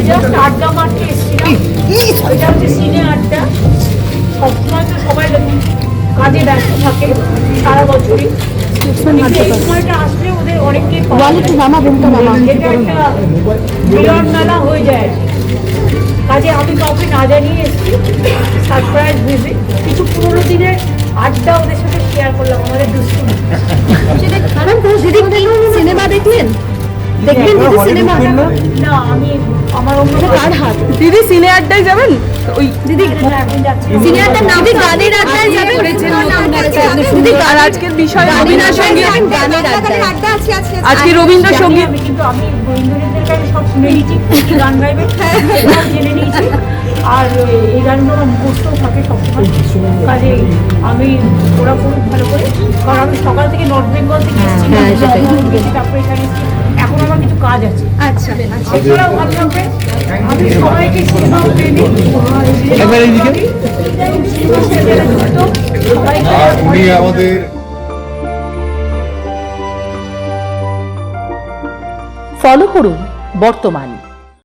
Just আড্ডা মারতে এসেছিলাম। এটা হচ্ছে সিনে আড্ডা। সবসময় তো সবাই কাজে ব্যস্ত থাকে সারা বছরই, এই সময়টা আসলে ওদের অনেককে এটা একটা মিলন মেলা হয়ে যায়। কাজে আমি কাউকে না জানিয়ে এসেছি, সারপ্রাইজ ভিজিট, কিছু পুরোনো দিনের আড্ডা ওদের সাথে শেয়ার করলাম, আমাদের দুষ্টুমি। সিনেমা দেখলেন? দেখবেন দিদি সিনেমা? না, আমি আমার অন্য কার হাত? দিদি সিনে আড্ডায় যাবেন? ওই দিদি এখন যাচ্ছি সিনে আড্ডার নাম গানের আড্ডায় যাবেন? দিদি আর আজকের বিষয় রবীন্দ্রসঙ্গীত। গানের আড্ডা আছে আজকে রবীন্দ্রসঙ্গীত। আমি, কিন্তু আমি রবীন্দ্রনাথের কাছে সব শুনে নিয়েছি, কি গান গাইবে সেটাও জেনে নিয়েছি। আর এই গানগুলো আমার মুখস্থও থাকে সবসময়। কাজে আমি ওরা করুক ভালো করে, কারণ আমি সকাল থেকে নর্থ বেঙ্গল থেকে এসেছি, তারপরে এখানে এসেছি। এখন আমার কিছু কাজ আছে। আচ্ছা এছাড়াও ভালো লাগবে, আমি সবাইকে সিনেমা প্রেমী উনি আমাদের ফলো করুন বর্তমান।